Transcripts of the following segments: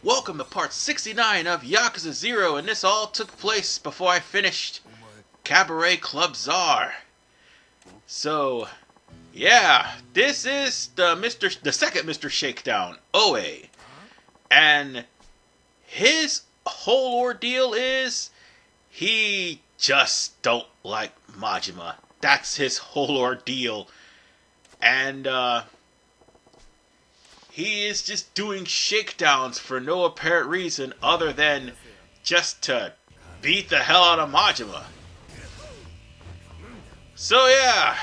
Welcome to part 69 of Yakuza 0, and this all took place before I finished Cabaret Club Czar. So, yeah, this is the second Mr. Shakedown, Oe. And his whole ordeal is he just don't like Majima. That's his whole ordeal. And he is just doing shakedowns for no apparent reason other than just to beat the hell out of Majima. So yeah,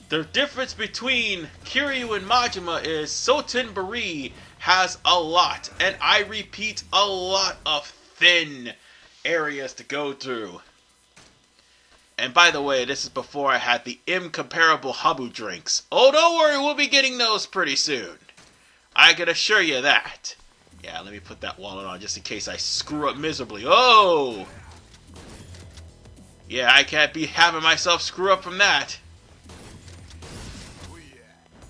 the difference between Kiryu and Majima is Sotenbari has a lot, and I repeat, a lot of thin areas to go through. And by the way, this is before I had the incomparable Habu drinks. Oh, don't worry, we'll be getting those pretty soon. I can assure you that. Yeah, let me put that wallet on just in case I screw up miserably. Oh! Yeah, I can't be having myself screw up from that.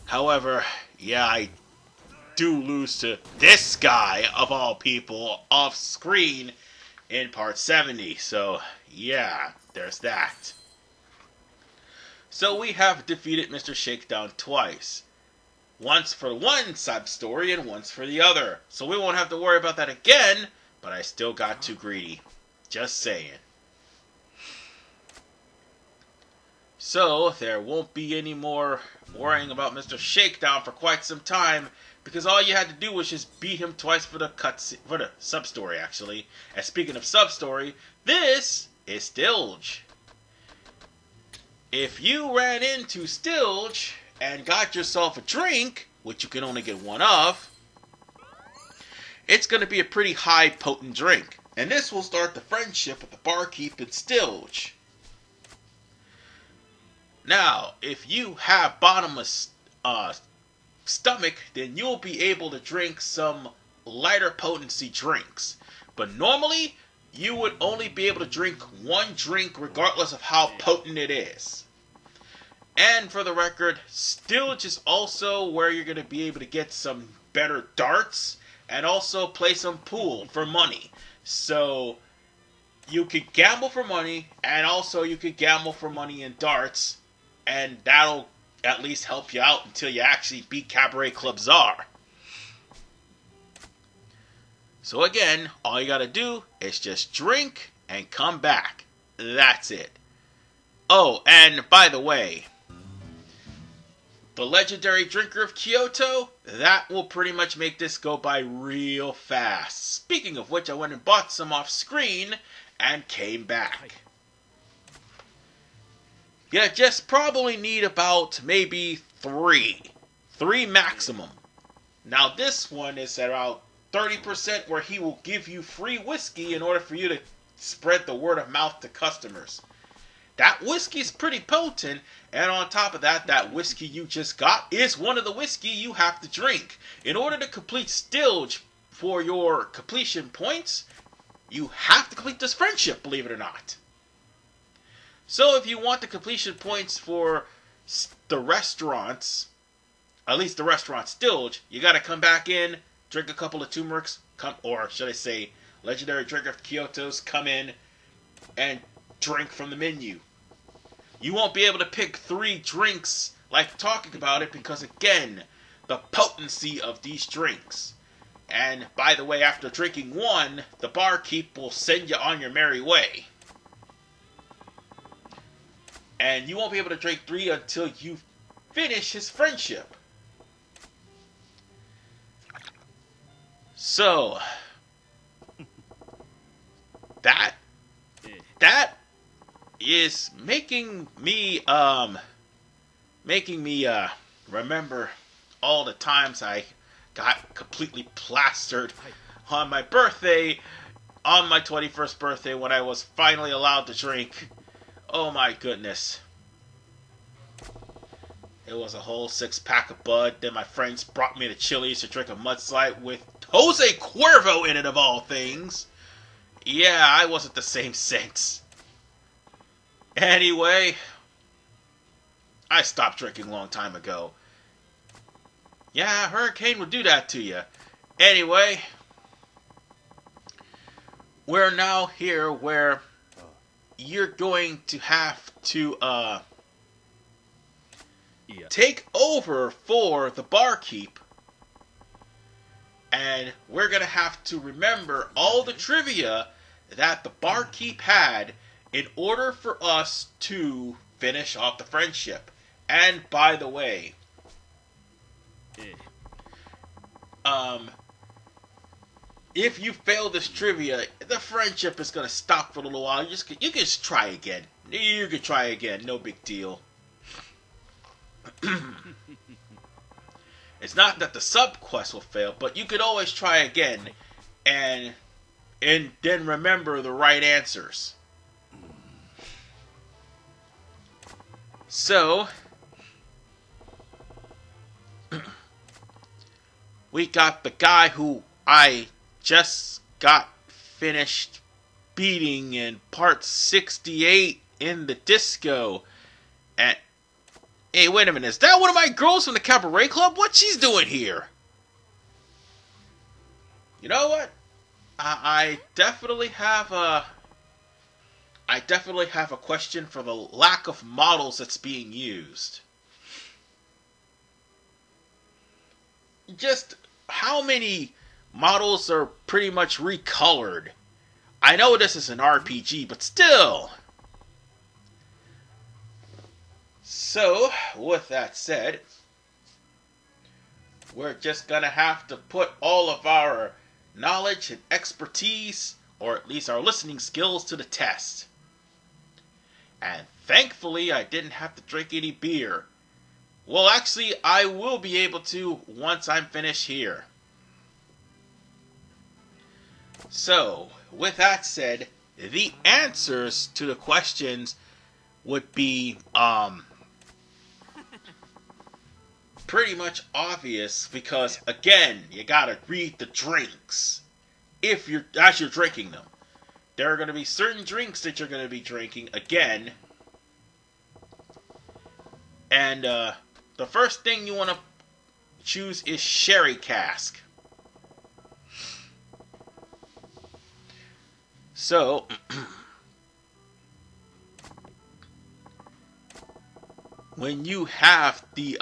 However, yeah, I do lose to this guy, of all people, off screen in part 70. So, yeah, there's that. So we have defeated Mr. Shakedown twice. Once for one sub-story and once for the other. So we won't have to worry about that again, but I still got too greedy. Just saying. So there won't be any more worrying about Mr. Shakedown for quite some time, because all you had to do was just beat him twice for the sub-story, actually. And speaking of sub-story, this is Stilge. If you ran into Stilge and got yourself a drink, which you can only get one of, it's going to be a pretty high potent drink. And this will start the friendship with the barkeep and Stilge. Now, if you have bottomless stomach, then you'll be able to drink some lighter potency drinks. But normally, you would only be able to drink one drink regardless of how potent it is. And for the record, Stilge is also where you're going to be able to get some better darts and also play some pool for money. So you could gamble for money, and also you could gamble for money in darts, and that'll at least help you out until you actually beat Cabaret Club Czar. So again, all you gotta do is just drink and come back. That's it. Oh, and by the way, the legendary drinker of Kyoto, that will pretty much make this go by real fast. Speaking of which, I went and bought some off screen and came back. Yeah, just probably need about maybe three maximum. Now this one is at about 30% where he will give you free whiskey in order for you to spread the word of mouth to customers. That whiskey is pretty potent, and on top of that, that whiskey you just got is one of the whiskey you have to drink. In order to complete Stilge for your completion points, you have to complete this friendship, believe it or not. So if you want the completion points for the restaurants, at least the restaurant Stilge, you gotta come back in, drink a couple of turmerics, or should I say, legendary drinker of Kyoto's, come in and drink from the menu. You won't be able to pick 3 drinks like talking about it because, again, the potency of these drinks. And by the way, after drinking one, the barkeep will send you on your merry way. And you won't be able to drink 3 until you finish his friendship. So, that is making me remember all the times I got completely plastered on my birthday, on my 21st birthday, when I was finally allowed to drink. Oh my goodness. It was a whole 6-pack of Bud. Then my friends brought me to Chili's to drink a mudslide with Jose Cuervo in it, of all things. Yeah, I wasn't the same since. Anyway, I stopped drinking a long time ago. Yeah, Hurricane will do that to you. Anyway, we're now here where you're going to have to take over for the barkeep, and we're gonna have to remember all the trivia that the barkeep had in order for us to finish off the friendship. And by the way, if you fail this trivia, the friendship is gonna stop for a little while. You can just try again. You can try again, no big deal. It's not that the sub quest will fail, but you could always try again, and then remember the right answers. So we got the guy who I just got finished beating in part 68 in the disco. And hey, wait a minute, is that one of my girls from the cabaret club? What she's doing here? You know what? I definitely have a question for the lack of models that's being used. Just how many models are pretty much recolored? I know this is an RPG, but still. So, with that said, we're just gonna have to put all of our knowledge and expertise, or at least our listening skills, to the test. And thankfully, I didn't have to drink any beer. Well, actually, I will be able to once I'm finished here. So, with that said, the answers to the questions would be, pretty much obvious, because again, you gotta read the drinks as you're drinking them. There are gonna be certain drinks that you're gonna be drinking again, and the first thing you want to choose is sherry cask. So when you have the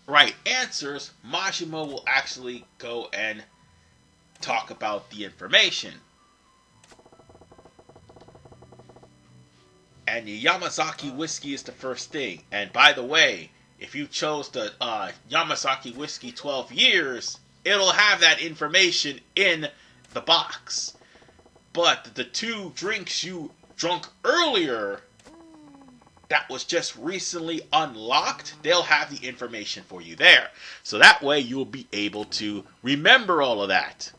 right answers, Majima will actually go and talk about the information. And the Yamazaki whiskey is the first thing. And by the way, if you chose the Yamazaki whiskey 12 years, it'll have that information in the box. But the two drinks you drunk earlier that was just recently unlocked, they'll have the information for you there. So that way you'll be able to remember all of that.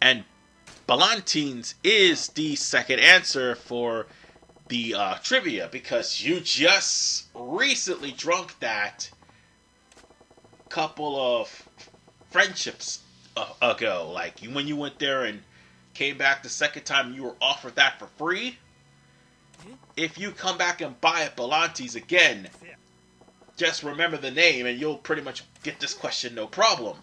And Ballantines is the second answer for the trivia, because you just recently drunk that couple of friendships ago. Like when you went there and came back the second time, you were offered that for free. If you come back and buy at Ballantines again, just remember the name and you'll pretty much get this question no problem.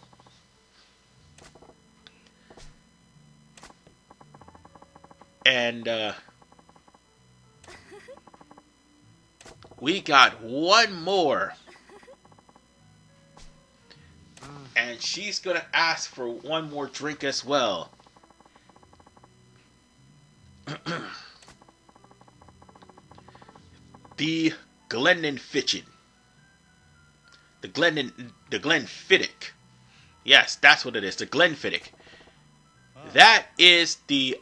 And we got one more. And she's going to ask for one more drink as well. The Glenfiddich. The Glenfiddich. Yes, that's what it is. The Glenfiddich. That is the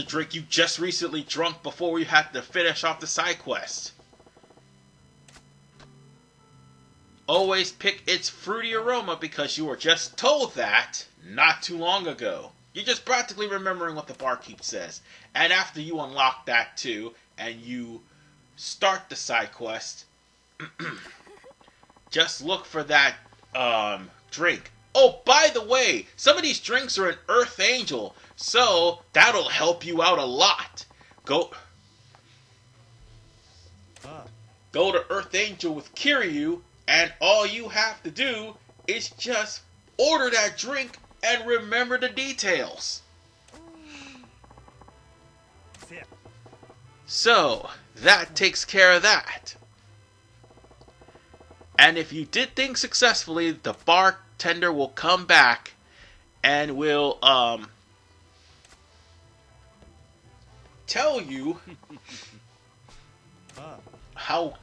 drink you just recently drunk before you had to finish off the side quest. Always pick its fruity aroma because you were just told that not too long ago. You're just practically remembering what the barkeep says. And after you unlock that too, and you start the side quest, just look for that drink. Oh, by the way, some of these drinks are an Earth Angel, so that'll help you out a lot. Go to Earth Angel with Kiryu, and all you have to do is just order that drink and remember the details. So, that takes care of that. And if you did things successfully, the bartender will come back and will tell you how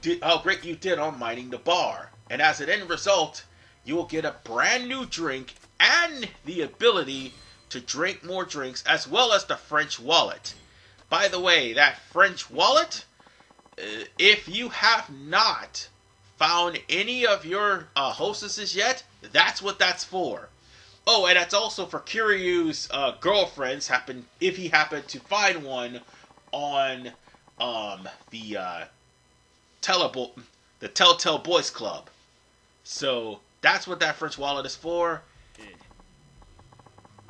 great you did on minding the bar. And as an end result, you will get a brand new drink and the ability to drink more drinks, as well as the French wallet. By the way, that French wallet, if you have not found any of your hostesses yet, that's what that's for. Oh, and that's also for Kiryu's girlfriends, if he happened to find one on the Telltale Boys Club. So that's what that French wallet is for.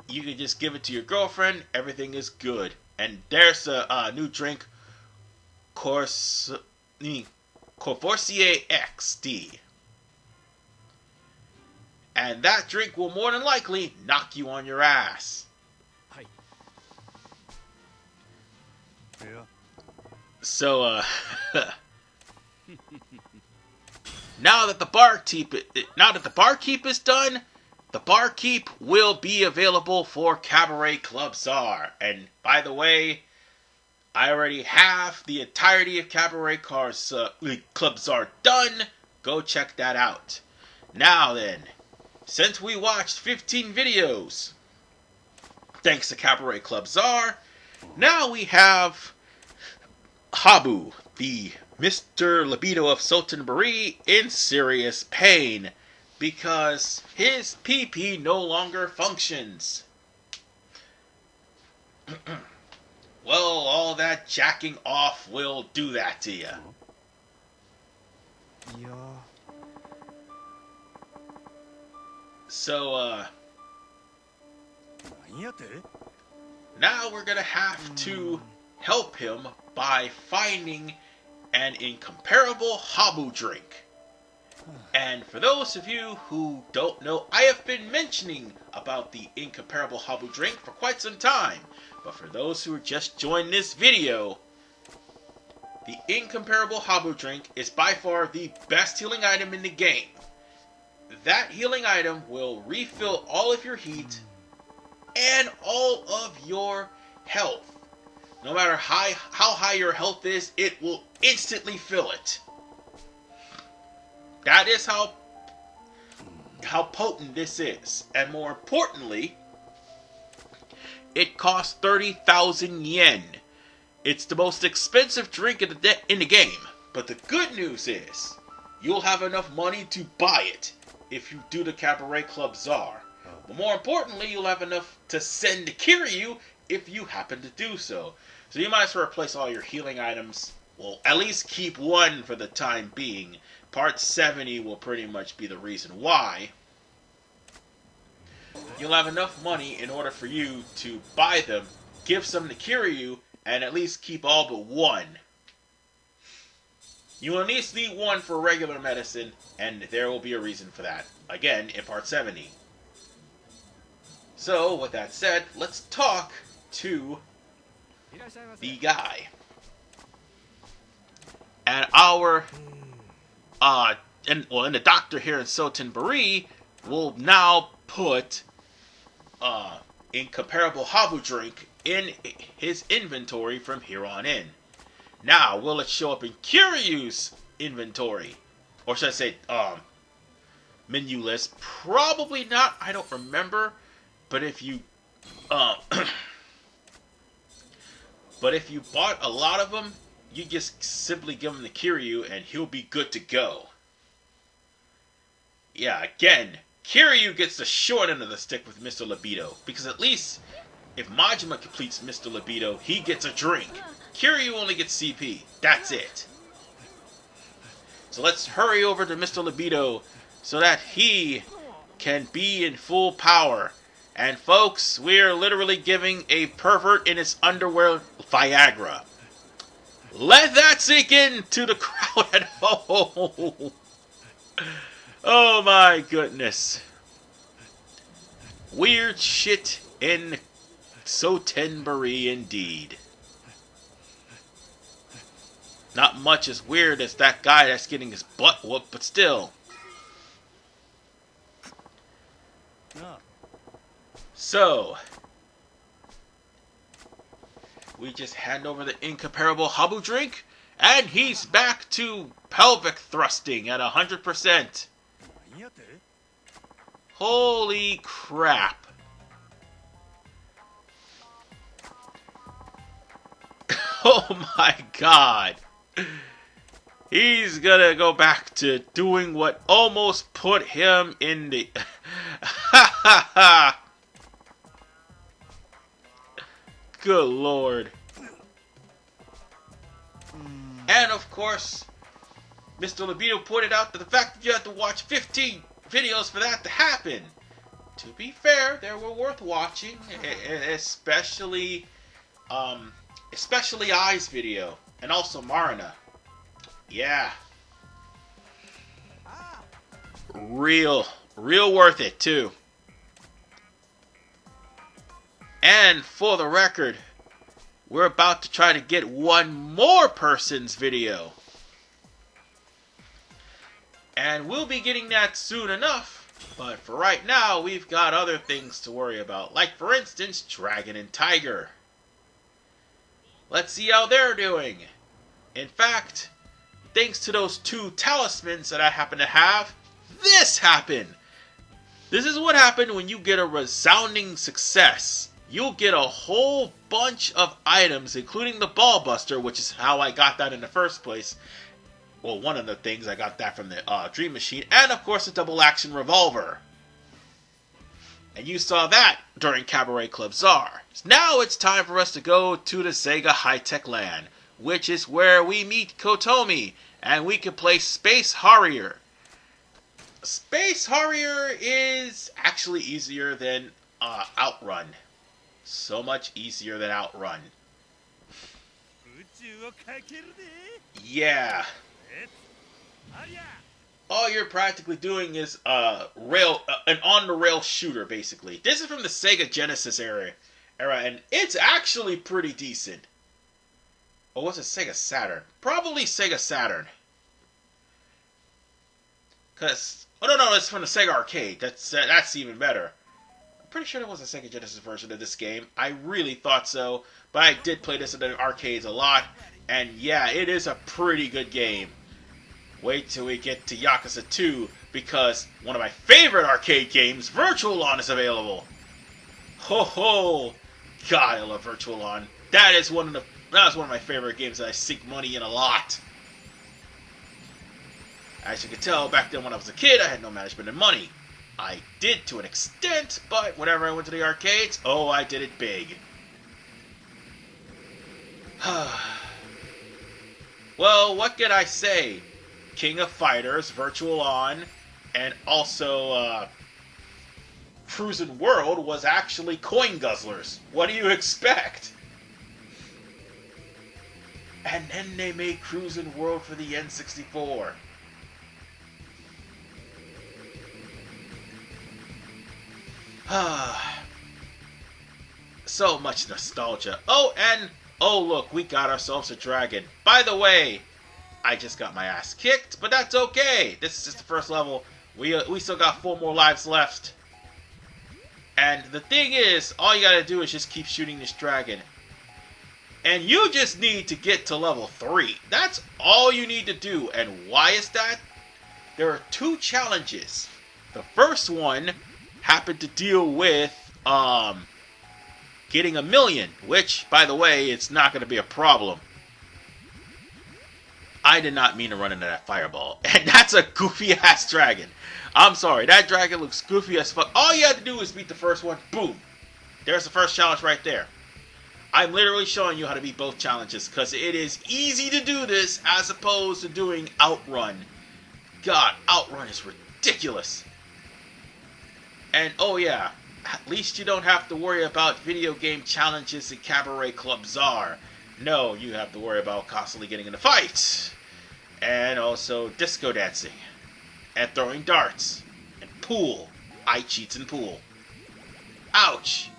You can just give it to your girlfriend. Everything is good. And there's a new drink, Courvoisier XD. And that drink will more than likely knock you on your ass. So, now that the barkeep is done, the barkeep will be available for Cabaret Club Czar. And by the way, I already have the entirety of Cabaret Club Czar done. Go check that out. Now then, since we watched 15 videos, thanks to Cabaret Club Czar, now we have Habu, the Mr. Libido of Sotenburi, in serious pain because his PP no longer functions. Well, all that jacking off will do that to you. Yeah. So, now we're gonna have to help him by finding an incomparable Habu drink. And for those of you who don't know, I have been mentioning about the incomparable Habu drink for quite some time. But for those who are just joining this video, the incomparable Habu drink is by far the best healing item in the game. That healing item will refill all of your heat and all of your health. No matter how high your health is, it will instantly fill it. That is how potent this is. And more importantly, it costs 30,000 yen. It's the most expensive drink in the game. But the good news is, you'll have enough money to buy it if you do the Cabaret Club Czar. But more importantly, you'll have enough to send to Kiryu if you happen to do so. So you might as well replace all your healing items. Well, at least keep one for the time being. Part 70 will pretty much be the reason why. You'll have enough money in order for you to buy them, give some to Kiryu, and at least keep all but one. You will at least need one for regular medicine, and there will be a reason for that. Again, in Part 70. So, with that said, let's talk to the guy. And our, and the doctor here in Sotenburi will now put incomparable Habu drink in his inventory from here on in. Now, will it show up in Kiryu's inventory? Or should I say, menu list? Probably not, I don't remember. But if you, but if you bought a lot of them, you just simply give them to Kiryu and he'll be good to go. Yeah, again, Kiryu gets the short end of the stick with Mr. Libido. Because at least, if Majima completes Mr. Libido, he gets a drink. Kiryu only gets CP. That's it. So let's hurry over to Mr. Libido so that he can be in full power. And folks, we're literally giving a pervert in his underwear Viagra. Let that sink in to the crowd at home. Oh my goodness. Weird shit in Sotenbury indeed. Not much as weird as that guy that's getting his butt whooped, but still. So, we just hand over the incomparable Habu drink, and he's back to pelvic thrusting at 100%. Holy crap. Oh my god. He's gonna go back to doing what almost put him in the... Ha ha ha! Good lord. And of course, Mr. Libido pointed out that the fact that you have to watch 15 videos for that to happen. To be fair, they were worth watching, especially Ai's video, and also Marina. Yeah. Real worth it too. And for the record, we're about to try to get one more person's video. And we'll be getting that soon enough. But for right now, we've got other things to worry about. Like, for instance, Dragon and Tiger. Let's see how they're doing. In fact, thanks to those 2 talismans that I happen to have, this happened. This is what happened when you get a resounding success. You'll get a whole bunch of items, including the Ball Buster, which is how I got that in the first place. Well, one of the things, I got that from the Dream Machine. And, of course, a double action revolver. And you saw that during Cabaret Club Czar. Now it's time for us to go to the Sega High-Tech Land, which is where we meet Kotomi, and we can play Space Harrier. Space Harrier is actually easier than Outrun. So much easier than Outrun. Yeah. All you're practically doing is an on-the-rail shooter, basically. This is from the Sega Genesis era, and it's actually pretty decent. Or was it Sega Saturn? Probably Sega Saturn. Oh no, it's from the Sega Arcade. That's even better. I'm pretty sure there was a Sega Genesis version of this game. I really thought so, but I did play this in the arcades a lot, and yeah, it is a pretty good game. Wait till we get to Yakuza 2, because one of my favorite arcade games, Virtual On, is available. Ho ho! God, I love Virtual On. That was one of my favorite games that I sink money in a lot. As you can tell, back then when I was a kid, I had no management and money. I did to an extent, but whenever I went to the arcades, oh, I did it big. Well, what can I say? King of Fighters, Virtual On, and also Cruisin' World was actually coin guzzlers. What do you expect? And then they made Cruisin' World for the N64. So much nostalgia. Oh, and oh look, we got ourselves a dragon. By the way, I just got my ass kicked, but that's okay. This is just the first level. We still got 4 more lives left. And the thing is, all you gotta do is just keep shooting this dragon. And you just need to get to level 3. That's all you need to do. And why is that? There are 2 challenges. The first one happened to deal with getting 1,000,000, which, by the way, it's not going to be a problem. I did not mean to run into that fireball. And that's a goofy-ass dragon. I'm sorry, that dragon looks goofy as fuck. All you have to do is beat the first one. Boom. There's the first challenge right there. I'm literally showing you how to beat both challenges, because it is easy to do this as opposed to doing Outrun. God, Outrun is ridiculous. And oh yeah, at least you don't have to worry about video game challenges in Cabaret Club Czar. No, you have to worry about constantly getting into fights. And also disco dancing. And throwing darts. And pool. I cheats in pool. Ouch!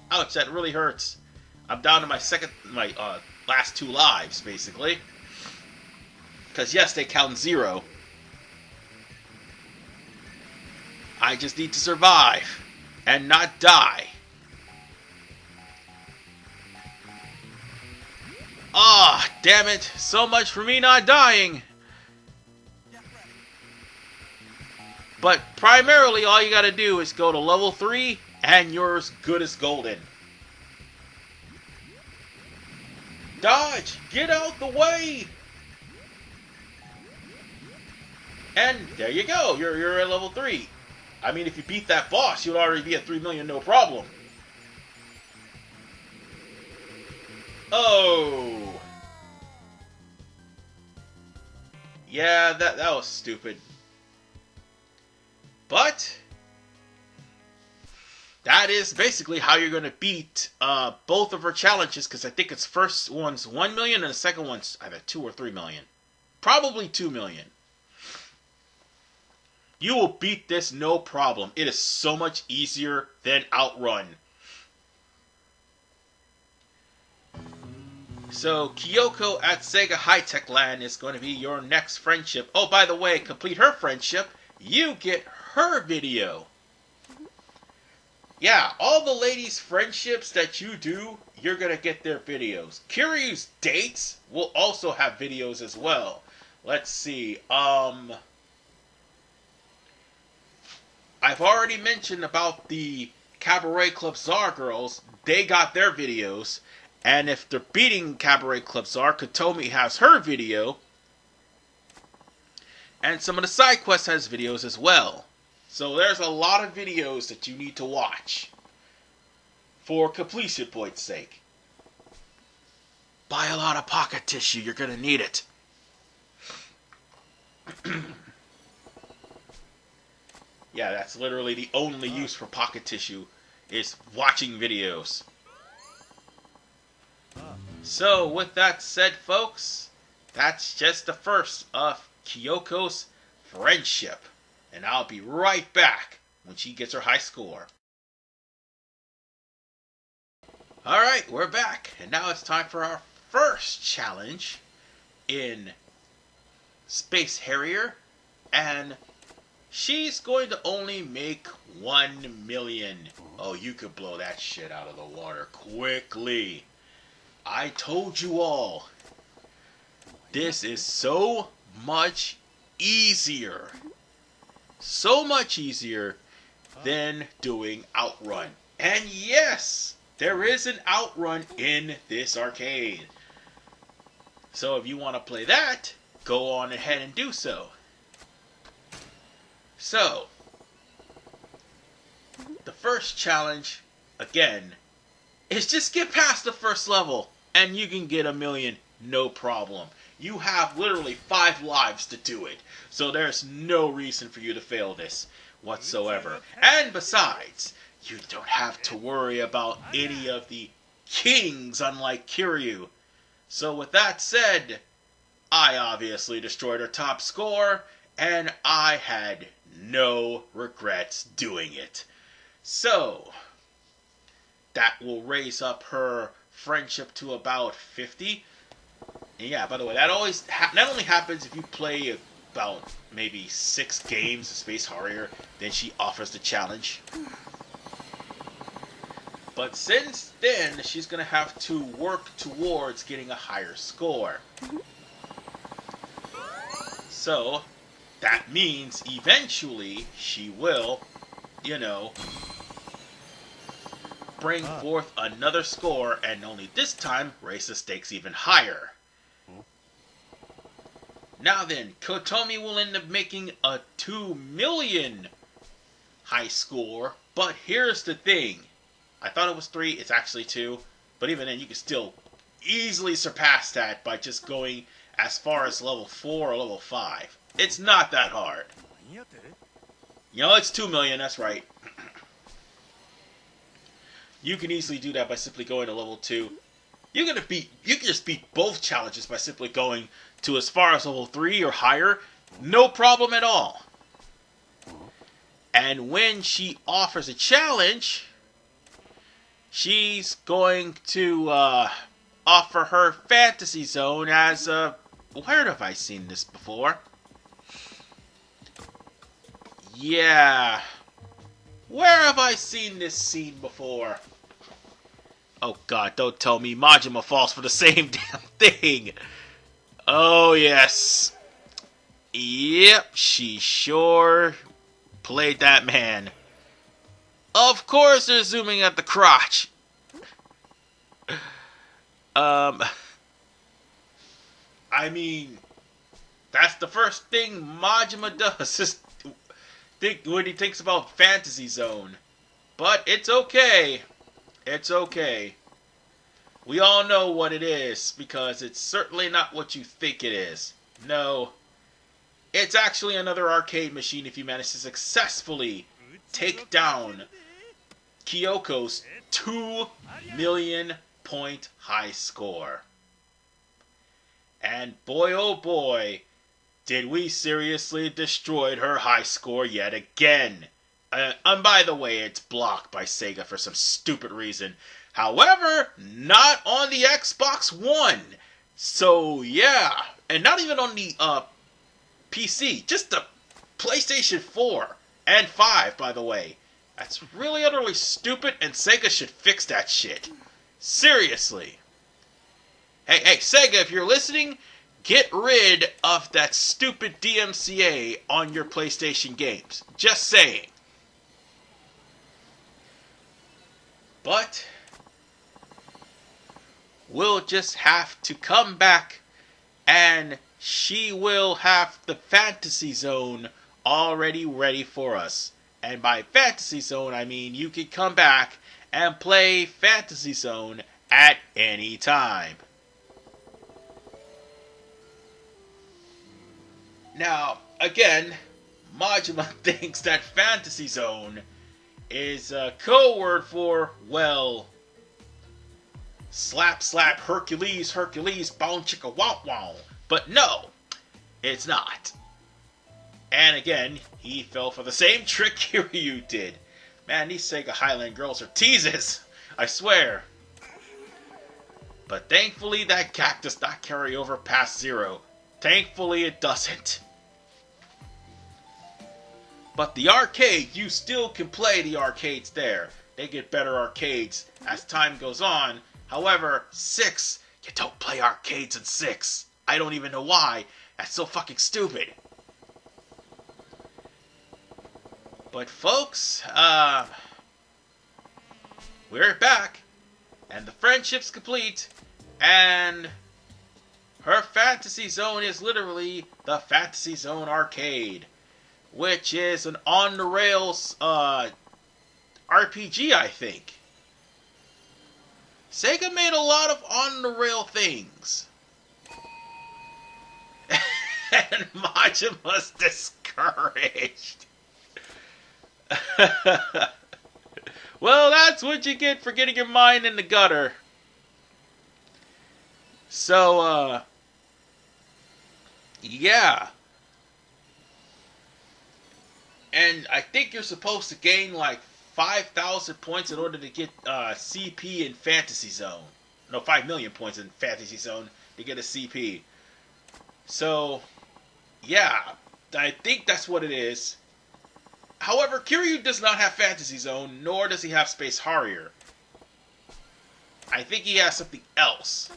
Ouch, that really hurts. I'm down to my last 2 lives, basically. Because yes, they count 0. I just need to survive and not die. Ah, damn it. So much for me not dying. But primarily all you gotta do is go to level 3 and you're as good as golden. Dodge! Get out the way! And there you go. You're at level 3. I mean, if you beat that boss, you'll already be at 3 million, no problem. Oh. Yeah, that was stupid. But that is basically how you're going to beat both of her challenges, because I think its first one's 1 million and the second one's either 2 or 3 million. Probably 2 million. You will beat this no problem. It is so much easier than Outrun. So, Kyoko at Sega High-Tech Land is going to be your next friendship. Oh, by the way, complete her friendship, you get her video. Yeah, all the ladies' friendships that you do, you're going to get their videos. Kiryu's dates will also have videos as well. Let's see, I've already mentioned about the Cabaret Club Czar girls. They got their videos. And if they're beating Cabaret Club Czar, Kotomi has her video. And some of the side quests has videos as well. So there's a lot of videos that you need to watch. For completion point's sake. Buy a lot of pocket tissue. You're going to need it. Yeah, that's literally the only use for pocket tissue, is watching videos. So, with that said, folks, that's just the first of Kyoko's friendship. And I'll be right back when she gets her high score. Alright, we're back. And now it's time for our first challenge in Space Harrier. And she's going to only make 1 million. Oh, you could blow that shit out of the water quickly. I told you all. This is so much easier. So much easier than doing Outrun. And yes, there is an Outrun in this arcade. So if you want to play that, go on ahead and do so. So, the first challenge, again, is just get past the first level and you can get 1 million, no problem. You have literally 5 lives to do it, so there's no reason for you to fail this whatsoever. And besides, you don't have to worry about any of the kings unlike Kiryu. So with that said, I obviously destroyed her top score, and I had no regrets doing it. So, that will raise up her friendship to about 50. And yeah, by the way, that only happens if you play about maybe 6 games of Space Harrier, then she offers the challenge. But since then, she's going to have to work towards getting a higher score. So, that means eventually she will, bring forth another score, and only this time raise the stakes even higher. Now then, Kotomi will end up making a 2 million high score, but here's the thing. I thought it was 3, it's actually 2, but even then you can still easily surpass that by just going as far as level 4 or level 5. It's not that hard. It's 2 million, that's right. You can easily do that by simply going to level 2. You can just beat both challenges by simply going to as far as level 3 or higher. No problem at all. And when she offers a challenge, she's going to offer her fantasy zone as a... Where have I seen this before? Yeah. Where have I seen this scene before? Oh god, don't tell me Majima falls for the same damn thing. Oh yes. Yep, she sure played that man. Of course they're zooming at the crotch. I mean, that's the first thing Majima does, is think when he thinks about Fantasy Zone. But it's okay. It's okay. We all know what it is, because it's certainly not what you think it is. No. It's actually another arcade machine if you manage to successfully take down Kyoko's 2 million point high score. And boy oh boy, did we seriously destroy her high score yet again. And by the way, it's blocked by Sega for some stupid reason. However, not on the Xbox One. So yeah, and not even on the PC, just the PlayStation 4 and 5, by the way. That's really utterly stupid, and Sega should fix that shit. Seriously. Hey, Sega, if you're listening, get rid of that stupid DMCA on your PlayStation games. Just saying. But we'll just have to come back, and she will have the Fantasy Zone already ready for us. And by Fantasy Zone, I mean you can come back and play Fantasy Zone at any time. Now, again, Majima thinks that Fantasy Zone is a code word for, well, slap, slap, Hercules, bone chicka wow wow. But no, it's not. And again, he fell for the same trick Kiryu did. Man, these Sega Highland girls are teases, I swear. But thankfully that gap does not carry over past 0. Thankfully it doesn't. But the arcade, you still can play the arcades there. They get better arcades as time goes on. However, 6, you don't play arcades in 6. I don't even know why. That's so fucking stupid. But folks, we're back. And the friendship's complete. And her Fantasy Zone is literally the Fantasy Zone Arcade, which is an on-the-rails RPG, I think. Sega made a lot of on-the-rail things. And Majima's discouraged. Well, that's what you get for getting your mind in the gutter. So, yeah. And I think you're supposed to gain like 5,000 points in order to get CP in Fantasy Zone. No, 5 million points in Fantasy Zone to get a CP. So, yeah, I think that's what it is. However, Kiryu does not have Fantasy Zone, nor does he have Space Harrier. I think he has something else.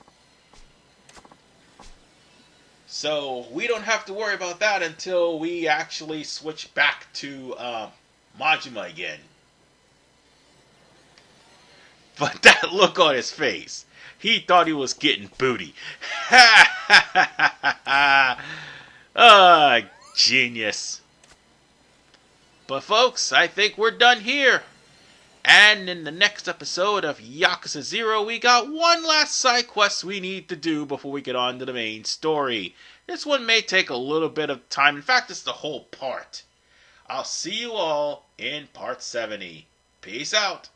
So, we don't have to worry about that until we actually switch back to Majima again. But that look on his face, he thought he was getting booty. Ah, genius. But folks, I think we're done here. And in the next episode of Yakuza 0, we got one last side quest we need to do before we get on to the main story. This one may take a little bit of time. In fact, it's the whole part. I'll see you all in part 70. Peace out.